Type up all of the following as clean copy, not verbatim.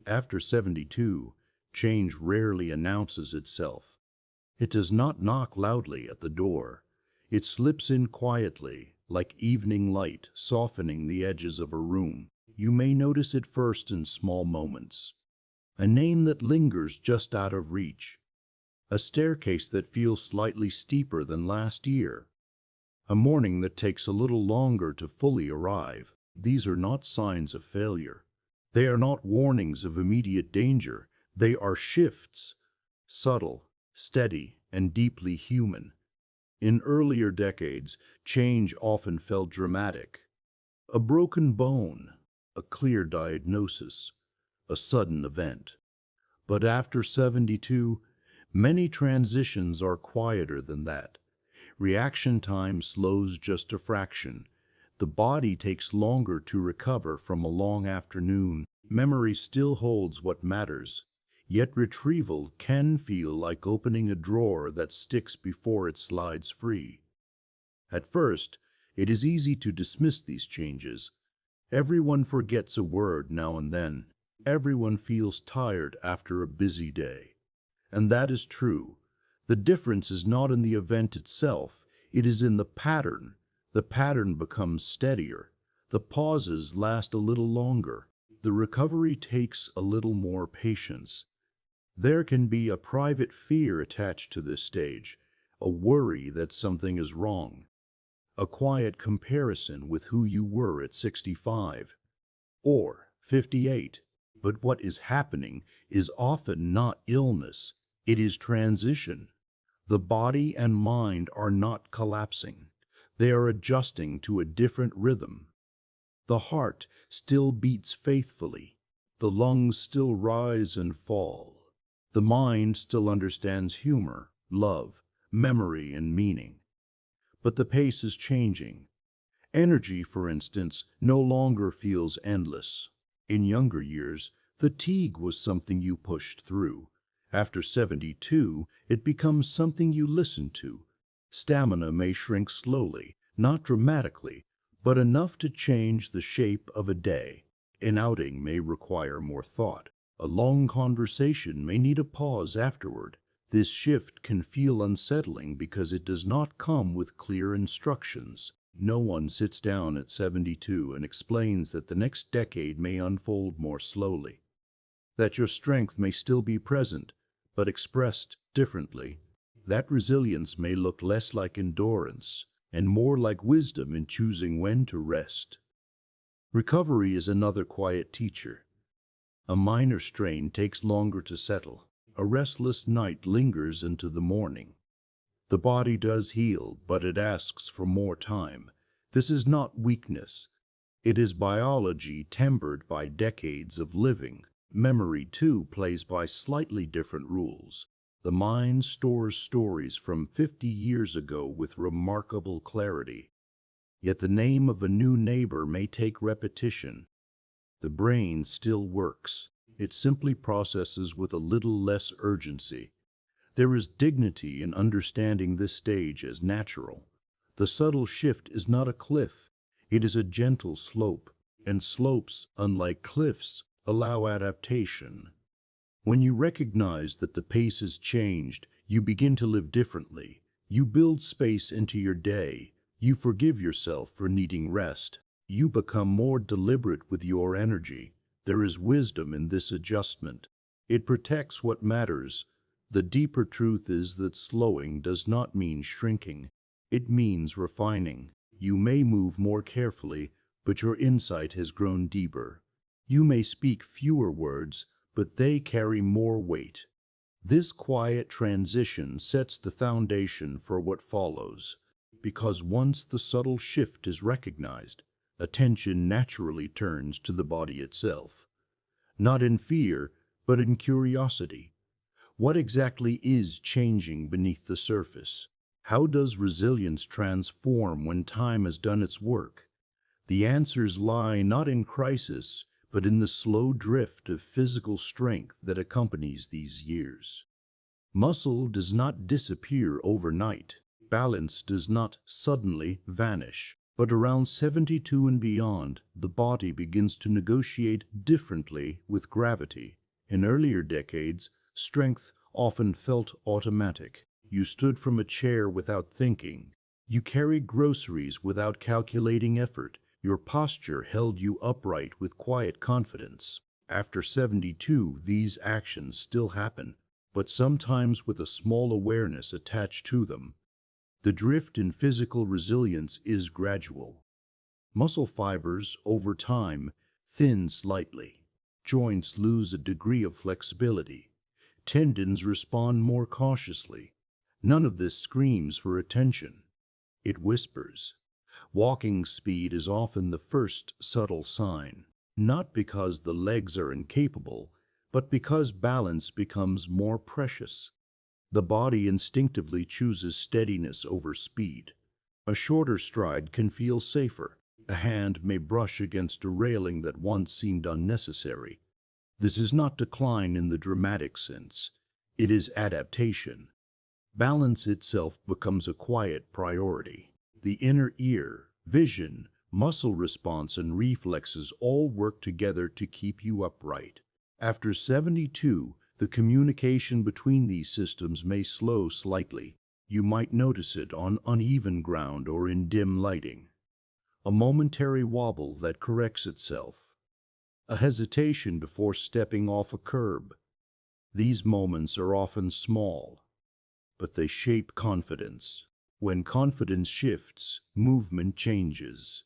After 72, change rarely announces itself. It does not knock loudly at the door. It slips in quietly, like evening light softening the edges of a room. You may notice it first in small moments. A name that lingers just out of reach. A staircase that feels slightly steeper than last year. A morning that takes a little longer to fully arrive. These are not signs of failure. They are not warnings of immediate danger. They are shifts, subtle, steady, and deeply human. In earlier decades, change often felt dramatic. A broken bone, a clear diagnosis, a sudden event. But after 72, many transitions are quieter than that. Reaction time slows just a fraction. The body takes longer to recover from a long afternoon. Memory still holds what matters, yet retrieval can feel like opening a drawer that sticks before it slides free. At first, it is easy to dismiss these changes. Everyone forgets a word now and then. Everyone feels tired after a busy day. And that is true. The difference is not in the event itself, it is in the pattern. The pattern becomes steadier. The pauses last a little longer. The recovery takes a little more patience. There can be a private fear attached to this stage, a worry that something is wrong, a quiet comparison with who you were at 65 or 58. But what is happening is often not illness, it is transition. The body and mind are not collapsing. They are adjusting to a different rhythm. The heart still beats faithfully. The lungs still rise and fall. The mind still understands humor, love, memory, and meaning. But the pace is changing. Energy, for instance, no longer feels endless. In younger years, fatigue was something you pushed through. After 72, it becomes something you listen to. Stamina may shrink slowly, not dramatically, but enough to change the shape of a day. An outing may require more thought. A long conversation may need a pause afterward. This shift can feel unsettling because it does not come with clear instructions. No one sits down at 72 and explains that the next decade may unfold more slowly, that your strength may still be present, but expressed differently. That resilience may look less like endurance and more like wisdom in choosing when to rest. Recovery is another quiet teacher. A minor strain takes longer to settle. A restless night lingers into the morning. The body does heal, but it asks for more time. This is not weakness. It is biology tempered by decades of living. Memory, too, plays by slightly different rules. The mind stores stories from 50 years ago with remarkable clarity. Yet the name of a new neighbor may take repetition. The brain still works. It simply processes with a little less urgency. There is dignity in understanding this stage as natural. The subtle shift is not a cliff. It is a gentle slope, and slopes, unlike cliffs, allow adaptation. When you recognize that the pace has changed, you begin to live differently. You build space into your day. You forgive yourself for needing rest. You become more deliberate with your energy. There is wisdom in this adjustment. It protects what matters. The deeper truth is that slowing does not mean shrinking. It means refining. You may move more carefully, but your insight has grown deeper. You may speak fewer words, but they carry more weight. This quiet transition sets the foundation for what follows, because once the subtle shift is recognized, attention naturally turns to the body itself. Not in fear, but in curiosity. What exactly is changing beneath the surface? How does resilience transform when time has done its work? The answers lie not in crisis, but in the slow drift of physical strength that accompanies these years. Muscle does not disappear overnight. Balance does not suddenly vanish. But around 72 and beyond, the body begins to negotiate differently with gravity. In earlier decades, strength often felt automatic. You stood from a chair without thinking. You carried groceries without calculating effort. Your posture held you upright with quiet confidence. After 72, these actions still happen, but sometimes with a small awareness attached to them. The drift in physical resilience is gradual. Muscle fibers, over time, thin slightly. Joints lose a degree of flexibility. Tendons respond more cautiously. None of this screams for attention. It whispers. Walking speed is often the first subtle sign, not because the legs are incapable, but because balance becomes more precious. The body instinctively chooses steadiness over speed. A shorter stride can feel safer. A hand may brush against a railing that once seemed unnecessary. This is not decline in the dramatic sense. It is adaptation. Balance itself becomes a quiet priority. The inner ear, vision, muscle response, and reflexes all work together to keep you upright. After 72, the communication between these systems may slow slightly. You might notice it on uneven ground or in dim lighting. A momentary wobble that corrects itself. A hesitation before stepping off a curb. These moments are often small, but they shape confidence. When confidence shifts, movement changes.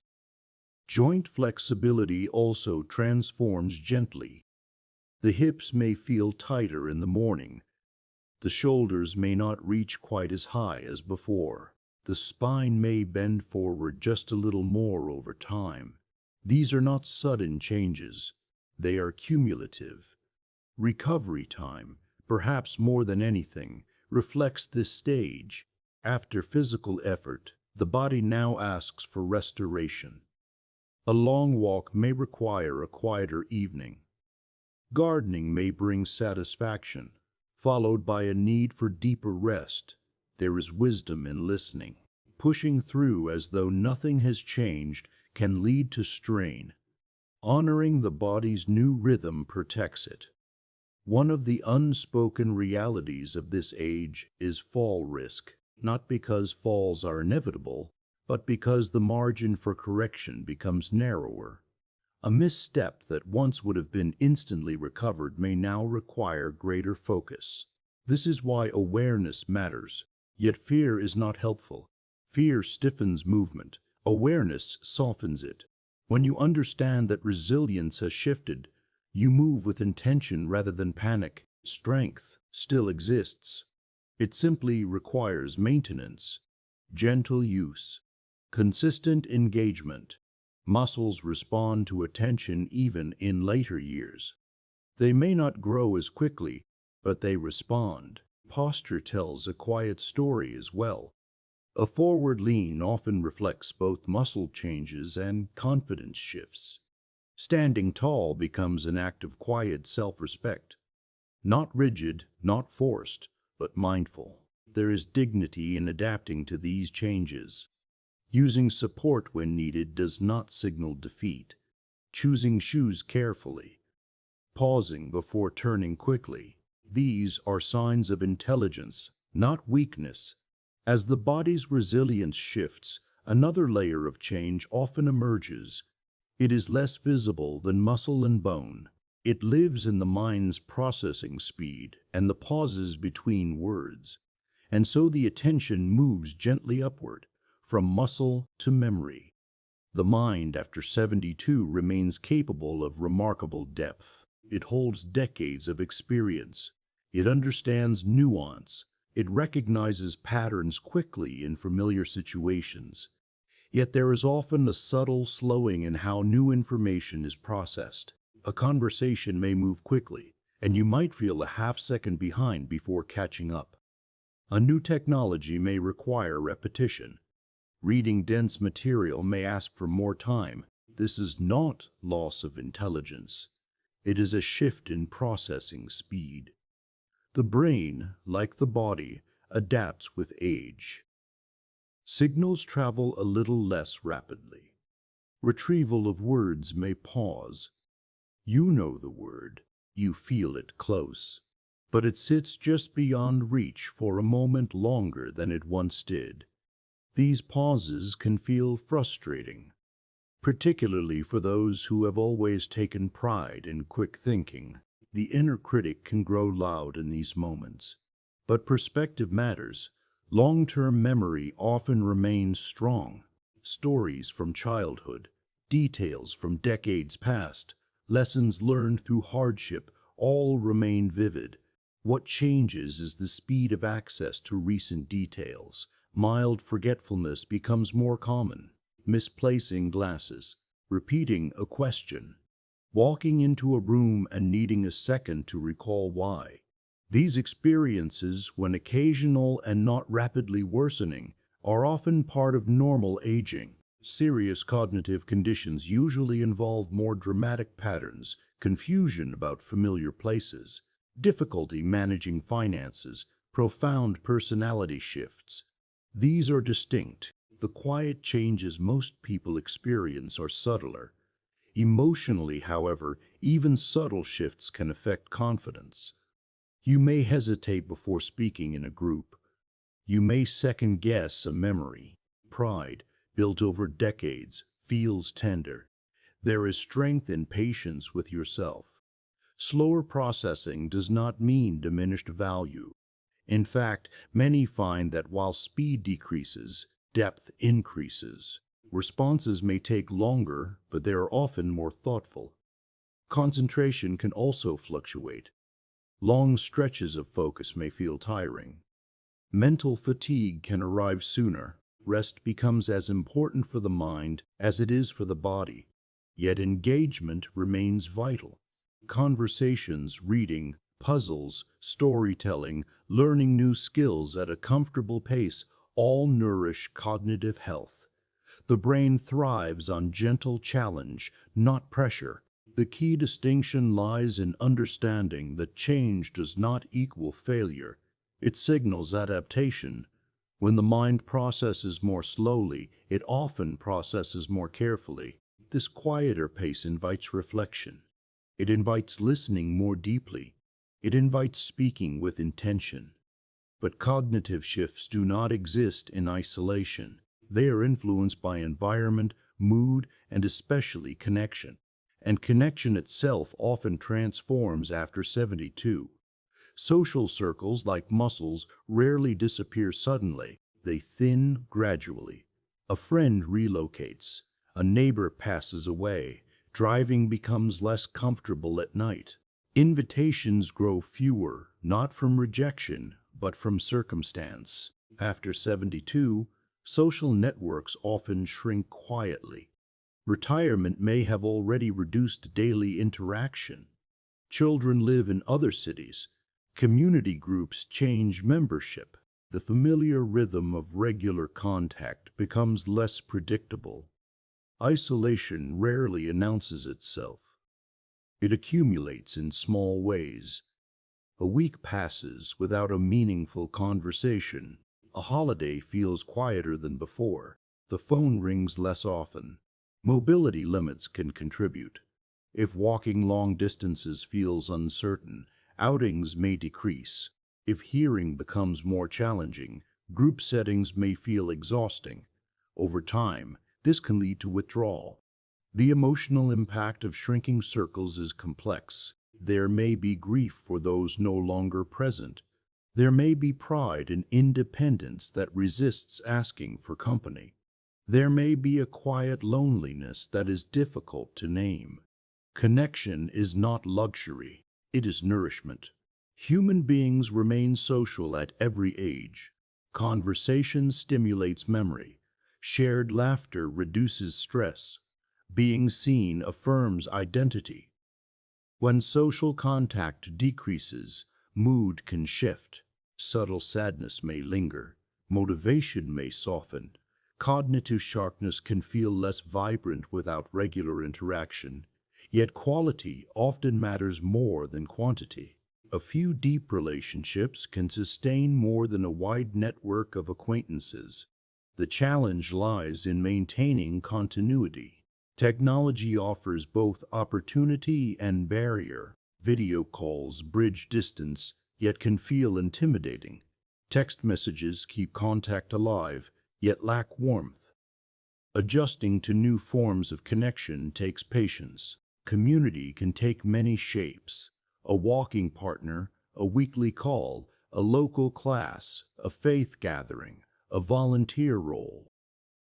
Joint flexibility also transforms gently. The hips may feel tighter in the morning. The shoulders may not reach quite as high as before. The spine may bend forward just a little more over time. These are not sudden changes. They are cumulative. Recovery time, perhaps more than anything, reflects this stage. After physical effort, the body now asks for restoration. A long walk may require a quieter evening. Gardening may bring satisfaction, followed by a need for deeper rest. There is wisdom in listening. Pushing through as though nothing has changed can lead to strain. Honoring the body's new rhythm protects it. One of the unspoken realities of this age is fall risk, not because falls are inevitable, but because the margin for correction becomes narrower. A misstep that once would have been instantly recovered may now require greater focus. This is why awareness matters. Yet fear is not helpful. Fear stiffens movement. Awareness softens it. When you understand that resilience has shifted, you move with intention rather than panic. Strength still exists. It simply requires maintenance, gentle use, consistent engagement. Muscles respond to attention even in later years. They may not grow as quickly, but they respond. Posture tells a quiet story as well. A forward lean often reflects both muscle changes and confidence shifts. Standing tall becomes an act of quiet self-respect. Not rigid, not forced, but mindful. There is dignity in adapting to these changes. Using support when needed does not signal defeat. Choosing shoes carefully. Pausing before turning quickly. These are signs of intelligence, not weakness. As the body's resilience shifts, another layer of change often emerges. It is less visible than muscle and bone. It lives in the mind's processing speed and the pauses between words. And so the attention moves gently upward, from muscle to memory. The mind, after 72, remains capable of remarkable depth. It holds decades of experience. It understands nuance. It recognizes patterns quickly in familiar situations. Yet there is often a subtle slowing in how new information is processed. A conversation may move quickly, and you might feel a half-second behind before catching up. A new technology may require repetition. Reading dense material may ask for more time. This is not loss of intelligence. It is a shift in processing speed. The brain, like the body, adapts with age. Signals travel a little less rapidly. Retrieval of words may pause. You know the word, you feel it close, but it sits just beyond reach for a moment longer than it once did. These pauses can feel frustrating, particularly for those who have always taken pride in quick thinking. The inner critic can grow loud in these moments. But perspective matters. Long-term memory often remains strong. Stories from childhood, details from decades past, lessons learned through hardship all remain vivid. What changes is the speed of access to recent details. Mild forgetfulness becomes more common. Misplacing glasses, repeating a question, walking into a room and needing a second to recall why. These experiences, when occasional and not rapidly worsening, are often part of normal aging. Serious cognitive conditions usually involve more dramatic patterns, confusion about familiar places, difficulty managing finances, profound personality shifts. These are distinct. The quiet changes most people experience are subtler. Emotionally, however, even subtle shifts can affect confidence. You may hesitate before speaking in a group. You may second-guess a memory. Pride, built over decades, feels tender. There is strength in patience with yourself. Slower processing does not mean diminished value. In fact, many find that while speed decreases, depth increases. Responses may take longer, but they are often more thoughtful. Concentration can also fluctuate. Long stretches of focus may feel tiring. Mental fatigue can arrive sooner. Rest becomes as important for the mind as it is for the body. Yet engagement remains vital. Conversations, reading, puzzles, storytelling, learning new skills at a comfortable pace all nourish cognitive health. The brain thrives on gentle challenge, not pressure. The key distinction lies in understanding that change does not equal failure. It signals adaptation. When the mind processes more slowly, it often processes more carefully. This quieter pace invites reflection. It invites listening more deeply. It invites speaking with intention. But cognitive shifts do not exist in isolation. They are influenced by environment, mood, and especially connection. And connection itself often transforms after 72. Social circles, like muscles, rarely disappear suddenly. They thin gradually. A friend relocates. A neighbor passes away. Driving becomes less comfortable at night. Invitations grow fewer, not from rejection, but from circumstance. After 72, social networks often shrink quietly. Retirement may have already reduced daily interaction. Children live in other cities. Community groups change membership. The familiar rhythm of regular contact becomes less predictable. Isolation rarely announces itself. It accumulates in small ways. A week passes without a meaningful conversation. A holiday feels quieter than before. The phone rings less often. Mobility limits can contribute. If walking long distances feels uncertain, outings may decrease. If hearing becomes more challenging, group settings may feel exhausting. Over time, this can lead to withdrawal. The emotional impact of shrinking circles is complex. There may be grief for those no longer present. There may be pride in independence that resists asking for company. There may be a quiet loneliness that is difficult to name. Connection is not luxury, it is nourishment. Human beings remain social at every age. Conversation stimulates memory. Shared laughter reduces stress. Being seen affirms identity. When social contact decreases, mood can shift. Subtle sadness may linger. Motivation may soften. Cognitive sharpness can feel less vibrant without regular interaction. Yet quality often matters more than quantity. A few deep relationships can sustain more than a wide network of acquaintances. The challenge lies in maintaining continuity. Technology offers both opportunity and barrier. Video calls bridge distance, yet can feel intimidating. Text messages keep contact alive, yet lack warmth. Adjusting to new forms of connection takes patience. Community can take many shapes: a walking partner, a weekly call, a local class, a faith gathering, a volunteer role.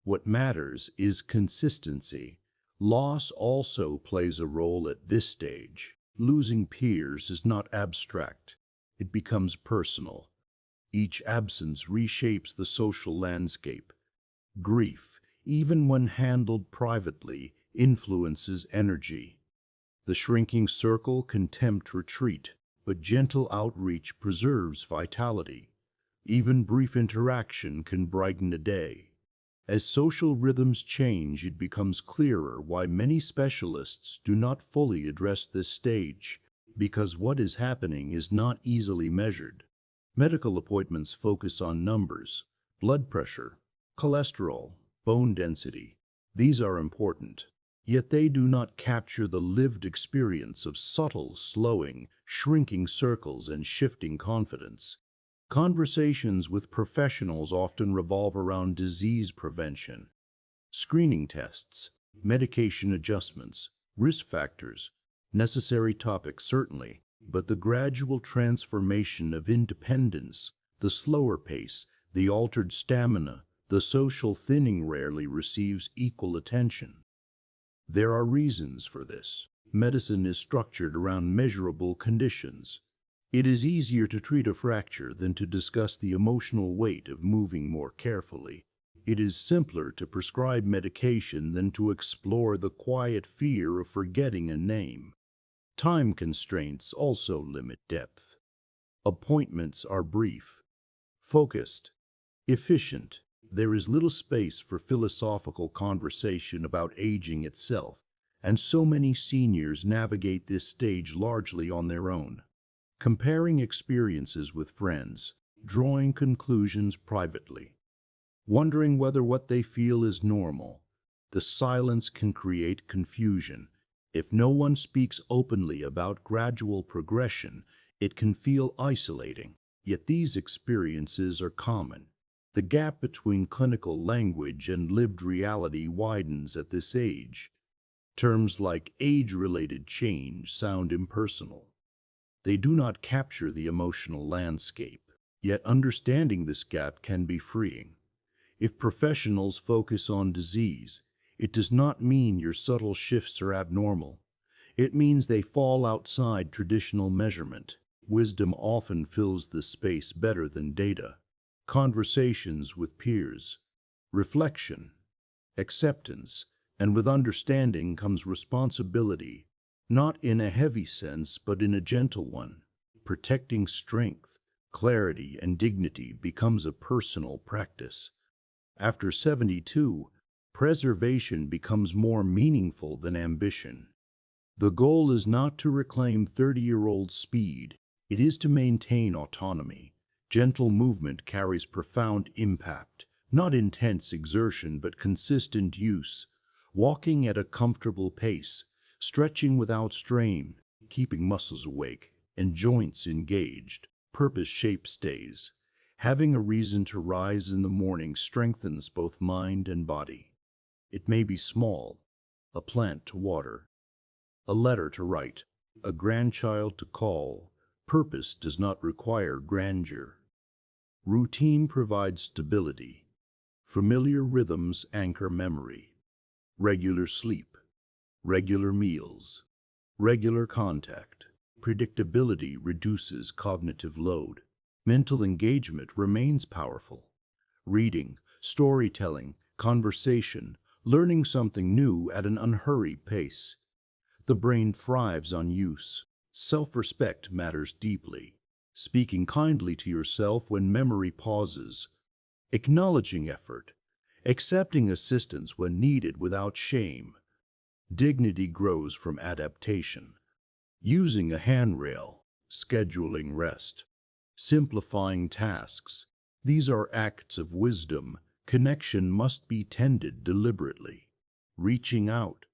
What matters is consistency. Loss also plays a role at this stage. Losing peers is not abstract, it becomes personal. Each absence reshapes the social landscape. Grief, even when handled privately, influences energy. The shrinking circle can tempt retreat, but gentle outreach preserves vitality. Even brief interaction can brighten a day. As social rhythms change, it becomes clearer why many specialists do not fully address this stage, because what is happening is not easily measured. Medical appointments focus on numbers: blood pressure, cholesterol, bone density. These are important, yet they do not capture the lived experience of subtle slowing, shrinking circles, and shifting confidence. Conversations with professionals often revolve around disease prevention, screening tests, medication adjustments, risk factors. Necessary topics, certainly, but the gradual transformation of independence, the slower pace, the altered stamina, the social thinning rarely receives equal attention. There are reasons for this. Medicine is structured around measurable conditions. It is easier to treat a fracture than to discuss the emotional weight of moving more carefully. It is simpler to prescribe medication than to explore the quiet fear of forgetting a name. Time constraints also limit depth. Appointments are brief, focused, efficient. There is little space for philosophical conversation about aging itself, and so many seniors navigate this stage largely on their own, comparing experiences with friends, drawing conclusions privately, wondering whether what they feel is normal. The silence can create confusion. If no one speaks openly about gradual progression, it can feel isolating. Yet these experiences are common. The gap between clinical language and lived reality widens at this age. Terms like age-related change sound impersonal. They do not capture the emotional landscape. Yet understanding this gap can be freeing. If professionals focus on disease, it does not mean your subtle shifts are abnormal. It means they fall outside traditional measurement. Wisdom often fills this space better than data. Conversations with peers, reflection, acceptance, and with understanding comes responsibility, not in a heavy sense but in a gentle one. Protecting strength, clarity, and dignity becomes a personal practice. After 72, preservation becomes more meaningful than ambition. The goal is not to reclaim 30-year-old speed, it is to maintain autonomy. Gentle movement carries profound impact, not intense exertion but consistent use. Walking at a comfortable pace, stretching without strain, keeping muscles awake and joints engaged. Purpose-shaped stays. Having a reason to rise in the morning strengthens both mind and body. It may be small: a plant to water, a letter to write, a grandchild to call. Purpose does not require grandeur. Routine provides stability. Familiar rhythms anchor memory. Regular sleep, regular meals, regular contact. Predictability reduces cognitive load. Mental engagement remains powerful. Reading, storytelling, conversation, learning something new at an unhurried pace. The brain thrives on use. Self-respect matters deeply. Speaking kindly to yourself when memory pauses. Acknowledging effort. Accepting assistance when needed without shame. Dignity grows from adaptation. Using a handrail. Scheduling rest. Simplifying tasks. These are acts of wisdom, Connection must be tended deliberately, reaching out,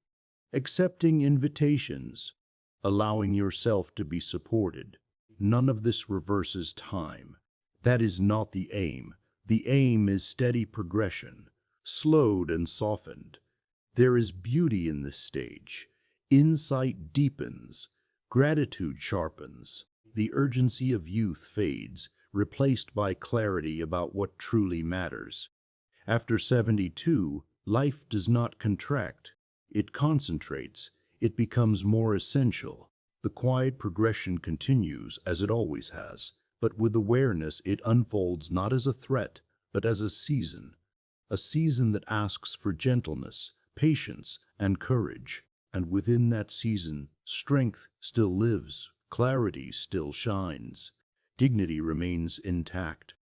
accepting invitations, allowing yourself to be supported. None of this reverses time. That is not the aim. The aim is steady progression, slowed and softened. There is beauty in this stage. Insight deepens, gratitude sharpens, the urgency of youth fades, replaced by clarity about what truly matters. After 72, life does not contract. It concentrates. It becomes more essential. The quiet progression continues as it always has, but with awareness it unfolds not as a threat, but as a season that asks for gentleness, patience, and courage. And within that season, strength still lives, clarity still shines, dignity remains intact.